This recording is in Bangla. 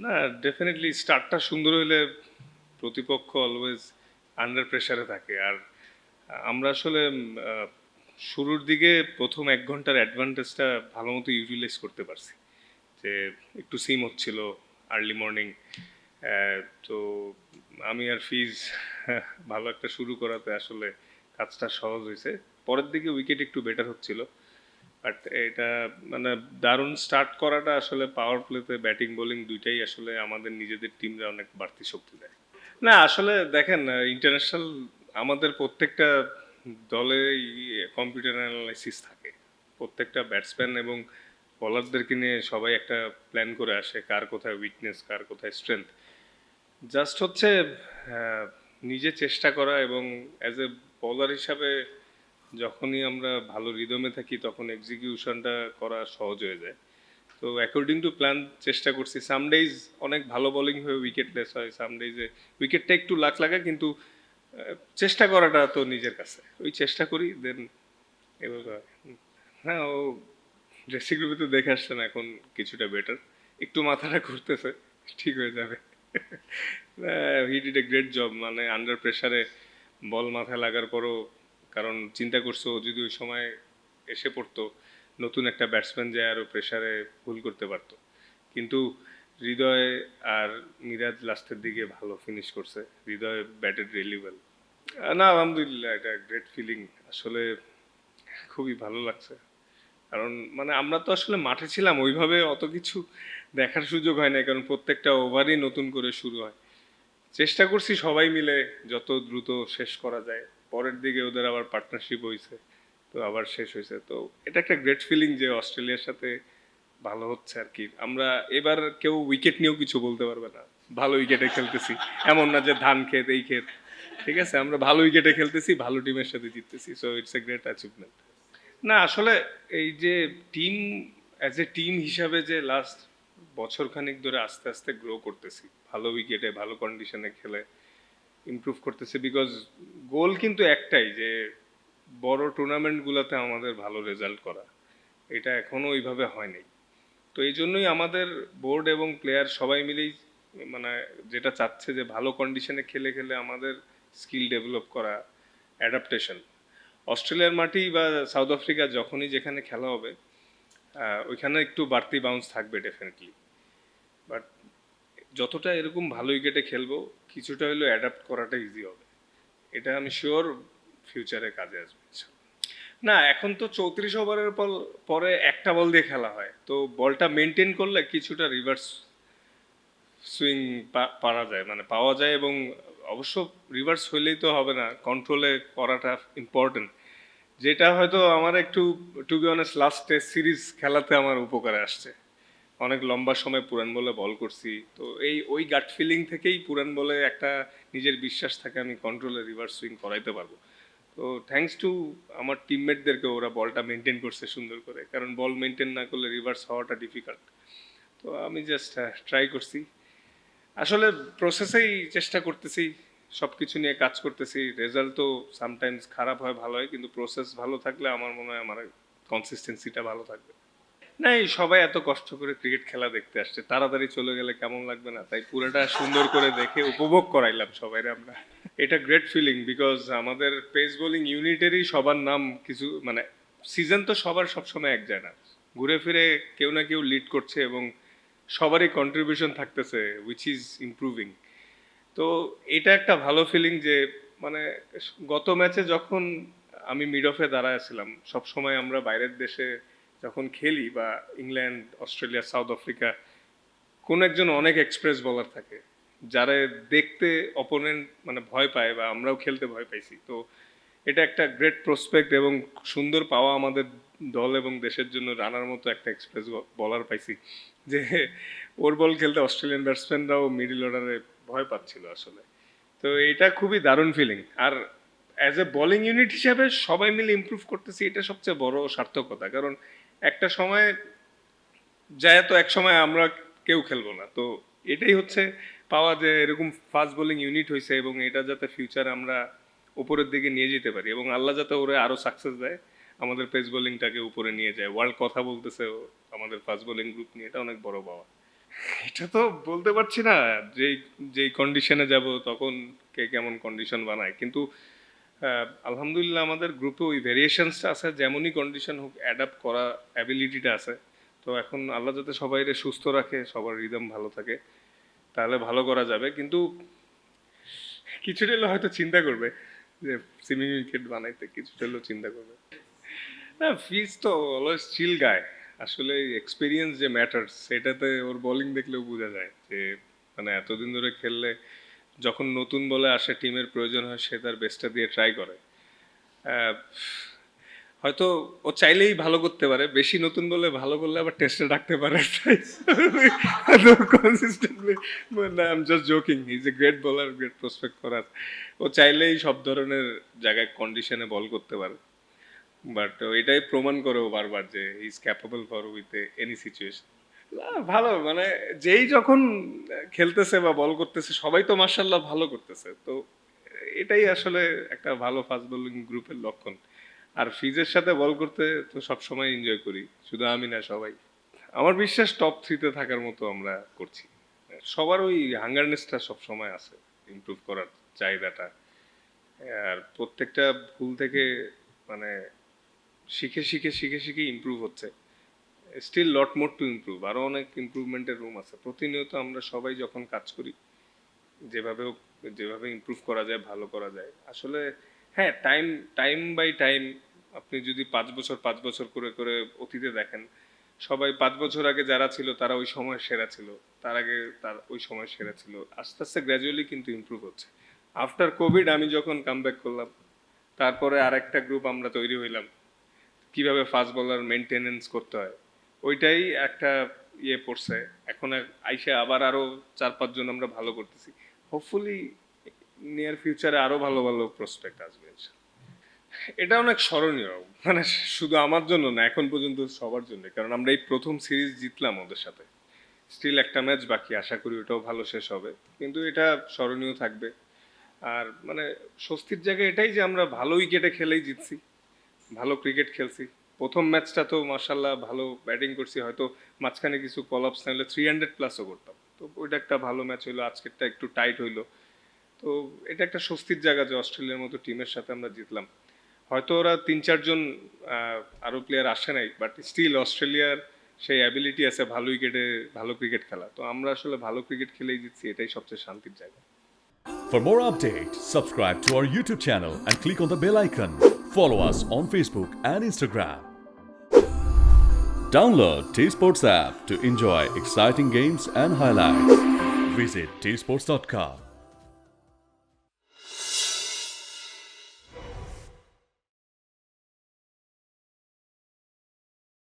না, ডেফিনেটলি স্টার্টটা সুন্দর হইলে প্রতিপক্ষ অলওয়েজ আন্ডার প্রেসারে থাকে। আর আমরা আসলে শুরুর দিকে প্রথম 1 ঘন্টার অ্যাডভান্টেজটা ভালো মতো ইউটিলাইজ করতে পারছি। যে একটু সিম হচ্ছিল আর্লি মর্নিং, তো আমি আর ফিজ ভালো একটা শুরু করাতে আসলে কাজটা সহজ হয়েছে। পরের দিকে উইকেট একটু বেটার হচ্ছিল, বাট এটা মানে দারুণ স্টার্ট করাটা আসলে পাওয়ার প্লেতে ব্যাটিং বোলিং দুইটাই আসলে আমাদের নিজেদের টিমরা অনেক বাড়তি শক্তি দেয়। না আসলে দেখেন, ইন্টারন্যাশনাল আমাদের প্রত্যেকটা দলে কম্পিউটার অ্যানালাইসিস থাকে। প্রত্যেকটা ব্যাটসম্যান এবং বলারদেরকে নিয়ে সবাই একটা প্ল্যান করে আসে, কার কোথায় উইকনেস, কার কোথায় স্ট্রেংথ। জাস্ট হচ্ছে আহ, নিজে চেষ্টা করা, এবং অ্যাজ এ বলার হিসাবে যখনই আমরা ভালো রিদমে থাকি তখন এক্সিকিউশনটা করা সহজ হয়ে যায়। তো অ্যাকর্ডিং টু প্ল্যান চেষ্টা করছি। সাম ডেইজ অনেক ভালো বোলিং হয়ে উইকেট লেস হয়, সাম ডেইজে উইকেটটা একটু লাক লাগে, কিন্তু চেষ্টা করাটা তো নিজের কাছে, ওই চেষ্টা করি দেন এভাবে হয়। হ্যাঁ, ও ড্রেসিং রুমে তো দেখে আসছে না, এখন কিছুটা বেটার, একটু মাথাটা ঘুরতেছে, ঠিক হয়ে যাবে। He did a great job, মানে আন্ডার প্রেসারে বল মাথায় লাগার পরও, কারণ চিন্তা করছো ও যদি ওই সময় এসে পড়তো, নতুন একটা ব্যাটসম্যান যায় আরও প্রেসারে ভুল করতে পারতো। কিন্তু হৃদয় আর মিরাজ লাস্টের দিকে ভালো ফিনিশ করছে। হৃদয় ব্যাটেড রিয়েলি ওয়েল। না, আলহামদুলিল্লাহ, এটা গ্রেট ফিলিং আসলে, খুবই ভালো লাগছে। কারণ মানে আমরা তো আসলে মাঠে ছিলাম, ওইভাবে অত কিছু দেখার সুযোগ হয় না, কারণ প্রত্যেকটা ওভারই নতুন করে শুরু হয়। চেষ্টা করছি সবাই মিলে যত দ্রুত শেষ করা যায়। পরের দিকে ওদের আবার পার্টনারশিপ হয়েছে, তো আবার শেষ হয়েছে। তো এটা একটা গ্রেট ফিলিং যে অস্ট্রেলিয়ার সাথে ভালো হচ্ছে আর কি। আমরা এবার কেউ উইকেট নিয়েও কিছু বলতে পারবে না, ভালো উইকেটে খেলতেছি। এমন না যে ধান ক্ষেত এই ক্ষেত, ঠিক আছে, আমরা ভালো উইকেটে খেলতেছি, ভালো টিমের সাথে জিততেছি, so it's a great achievement. না আসলে এই যে টিম, অ্যাজ এ টিম হিসাবে যে লাস্ট বছরখানিক ধরে আস্তে আস্তে গ্রো করতেছি, ভালো উইকেটে ভালো কন্ডিশনে খেলে ইমপ্রুভ করতেছে। বিকজ গোল কিন্তু একটাই, যে বড় টুর্নামেন্টগুলোতে আমাদের ভালো রেজাল্ট করা। এটা এখনো ওইভাবে হয়নি। তো এই জন্যই আমাদের বোর্ড এবং প্লেয়ার সবাই মিলেই মানে যেটা চাচ্ছে যে ভালো কন্ডিশনে খেলে খেলে আমাদের স্কিল ডেভেলপ করা, অ্যাডাপ্টেশন। অস্ট্রেলিয়ার মাটি বা সাউথ আফ্রিকা যখনই যেখানে খেলা হবে, ওইখানে একটু বাড়তি বাউন্স থাকবে ডেফিনেটলি। বাট যতটা এরকম ভালো উইকেটে খেলবো, কিছুটা হলেও অ্যাডাপ্ট করাটা ইজি হবে। এটা আমি শিওর ফিউচারে কাজে আসবে। না, এখন তো 34 ওভারের পরে একটা বল দিয়ে খেলা হয়, তো বলটা মেনটেন করলে কিছুটা রিভার্স সুইং পারা যায়, মানে পাওয়া যায়। এবং অবশ্য রিভার্স হইলেই তো হবে না, কন্ট্রোলে করাটা ইম্পর্টেন্ট। যেটা হয়তো আমার একটু, to be honest, last test series খেলাতে আমার উপকারে আসছে। অনেক লম্বা সময় পুরান বলে বল করছি, তো ওই গাট ফিলিং থেকেই পুরান বলে একটা নিজের বিশ্বাস থাকে আমি কন্ট্রোলে রিভার্স সুইং করাইতে পারবো। তো থ্যাঙ্কস টু আমার টিমমেটদেরকে, ওরা বলটা মেনটেন করছে সুন্দর করে, কারণ বল মেনটেন না করলে রিভার্স হওয়াটা ডিফিকাল্ট। তো আমি জাস্ট ট্রাই করছি আসলে, প্রসেসেই চেষ্টা করতেছি, সব কিছু নিয়ে কাজ করতেছি। রেজাল্ট তো সামটাইমস খারাপ হয়, ভালো হয়, কিন্তু প্রসেস ভালো থাকলে আমার মনে হয় আমার কনসিস্টেন্সিটা ভালো থাকবে। না, এই সবাই এত কষ্ট করে ক্রিকেট খেলা দেখতে আসছে, তাড়াতাড়ি চলে গেলে কেমন লাগবে না, তাই পুরোটা সুন্দর করে দেখে উপভোগ করাইলাম সবাই আমরা। এটা গ্রেট ফিলিং, বিকজ আমাদের পেস বোলিং ইউনিটেরই সবার নাম কিছু, মানে সিজন তো সবার সবসময় এক যায় না, ঘুরে ফিরে কেউ না কেউ লিড করছে এবং সবারই কন্ট্রিবিউশন থাকতেছে, উইচ ইজ ইমপ্রুভিং। তো এটা একটা ভালো ফিলিং যে মানে গত ম্যাচে যখন আমি মিড অফে দাঁড়ায় সব সময় আমরা বাইরের দেশে যখন খেলি, বা ইংল্যান্ড, অস্ট্রেলিয়া, সাউথ আফ্রিকা, কোন একজন অনেক এক্সপ্রেস বলার থাকে, যারা দেখতে অপোনেন্ট মানে ভয় পায়, বা আমরাও খেলতে ভয় পাইছি। তো এটা একটা গ্রেট প্রসপেক্ট এবং সুন্দর পাওয়া আমাদের দল এবং দেশের জন্য, রানার মতো একটা এক্সপ্রেস বলার পাইছি, যে ওর বল খেলতে অস্ট্রেলিয়ান ব্যাটসম্যানরাও মিডিল অর্ডারে ভয় পাচ্ছিল আসলে। তো এটা খুবই দারুণ ফিলিং। আর অ্যাজ এ বোলিং ইউনিট হিসাবে সবাই মিলে ইমপ্রুভ করতেছি, এটা সবচেয়ে বড় সার্থকতা। কারণ একটা সময় যায়, তো এক সময় আমরা কেউ খেলবো না। তো এটাই হচ্ছে পাওয়া, যে এরকম ফাস্ট বোলিং ইউনিট হয়েছে, এবং এটা যাতে ফিউচারে আমরা উপরের দিকে নিয়ে যেতে পারি, এবং আল্লাহ যাতে ওরে আরো সাকসেস দেয়, আমাদের পেস বোলিংটাকে উপরে নিয়ে যায়। ওয়ার্ল্ড কথা বলতেছে আমাদের ফাস্ট বোলিং গ্রুপ নিয়ে, এটা অনেক বড় পাওয়া। এটা তো বলতে পারছি না, যেই যেই কন্ডিশনে যাব তখন কে কেমন কন্ডিশন বানায়, কিন্তু আলহামদুলিল্লাহ আমাদের গ্রুপে ওই ভেরিয়েশনসটা আছে, যেমনই কন্ডিশন হোক অ্যাডাপ্ট করা অ্যাবিলিটিটা আছে। তো এখন আল্লাহ যাতে সবাইরে সুস্থ রাখে, সবার রিদম ভালো থাকে, তাহলে ভালো করা যাবে। কিন্তু কিছুটা হলেও হয়তো চিন্তা করবে যে সুইমিং উইকেট বানাইতে, কিছুটা হলেও চিন্তা করবে। না, ফিজ তো অলওয়েজ চিল গায়। আসলে এক্সপিরিয়েন্স যে ম্যাটার্স, সেটাতে ওর বোলিং দেখলেও বোঝা যায় যে মানে এতদিন ধরে খেললে যখন নতুন বলে আসে টিমের প্রয়োজন হয়, সে তার বেস্টটা দিয়ে ট্রাই করে। আহ, হয়তো ও চাইলেই ভালো করতে পারে, বেশি নতুন বলে ভালো করলে আবার টেস্টে ডাকতে পারে, তাই কনসিস্টেন্টলি। না, I am just joking, he is a great bowler, great prospect করার। ও চাইলেই সব ধরনের জায়গায় কন্ডিশনে বল করতে পারে, বাট এটাই প্রমাণ করে ও বারবার যে he is capable for with any situation. ভালো, মানে যেই যখন খেলতেছে বা বল করতেছে সবাই তো মার্শাল্লাহ ভালো করতেছে, তো এটাই আসলে একটা ভালো ফাস্ট বোলিং গ্রুপের লক্ষণ। আর ফিজের সাথে বল করতে তো সবসময় এনজয় করি, শুধু আমি না, সবাই। আমার বিশ্বাস টপ থ্রিতে থাকার মতো আমরা করছি। সবার ওই হাঙ্গারনেসটা সবসময় আছে, ইমপ্রুভ করার চাহিদাটা। আর প্রত্যেকটা ভুল থেকে মানে শিখে শিখে শিখে শিখে ইমপ্রুভ হচ্ছে। Still lot more to improve, আরও অনেক ইমপ্রুভমেন্টের রুম আছে। প্রতিনিয়ত আমরা সবাই যখন কাজ করি, যেভাবে যেভাবে ইমপ্রুভ করা যায়, ভালো করা যায় আসলে। হ্যাঁ, টাইম টাইম বাই টাইম, আপনি যদি 5 বছর 5 বছর করে করে অতীতে দেখেন, সবাই 5 বছর আগে যারা ছিল তারা ওই সময় সেরা ছিল, তার আগে তার ওই সময় সেরা ছিল। আস্তে আস্তে গ্র্যাজুয়ালি কিন্তু ইমপ্রুভ হচ্ছে। আফটার কোভিড আমি যখন কামব্যাক করলাম, তারপরে আরেকটা গ্রুপ আমরা তৈরি হইলাম, কিভাবে ফাস্ট বলার মেনটেনেন্স করতে হয়, ওইটাই একটা ইয়ে পড়ছে। এখন আইসে আবার আরো 4-5 জন আমরা ভালো করতেছি। হোপফুলি নিয়ার ফিউচারে আরো ভালো ভালো প্রসপেক্ট আসবে। এটা অনেক স্মরণীয়, মানে শুধু আমার জন্য না, এখন পর্যন্ত সবার জন্য, কারণ আমরা এই প্রথম সিরিজ জিতলাম ওদের সাথে। স্টিল একটা ম্যাচ বাকি, আশা করি ওটাও ভালো শেষ হবে, কিন্তু এটা স্মরণীয় থাকবে। আর মানে স্বস্তির জায়গা এটাই যে আমরা ভালো উইকেটে খেলেই জিতছি, ভালো ক্রিকেট খেলছি। প্রথম ম্যাচটা তো মার্শাল্লাহ ভালো ব্যাটিং করছি, হয়তো মাঝখানে কিছু কলাপস না হলে 300+ করতাম। তো ওইটা একটা ভালো ম্যাচ হইলো, আজকেরটা একটু টাইট হইলো। তো এটা একটা স্বস্তির জায়গা যে অস্ট্রেলিয়ার মতো টিমের সাথে আমরা জিতলাম। হয়তো ওরা 3-4 জন আরও প্লেয়ার আসে নাই, বাট স্টিল অস্ট্রেলিয়ার সেই অ্যাবিলিটি আছে ভালো উইকেটে ভালো ক্রিকেট খেলা। তো আমরা আসলে ভালো ক্রিকেট খেলেই জিতছি, এটাই সবচেয়ে শান্তির জায়গা। For more updates, subscribe to our YouTube channel and click on the bell icon. Follow us on Facebook and Instagram. Download T Sports app to enjoy exciting games and highlights. Visit tsports.com.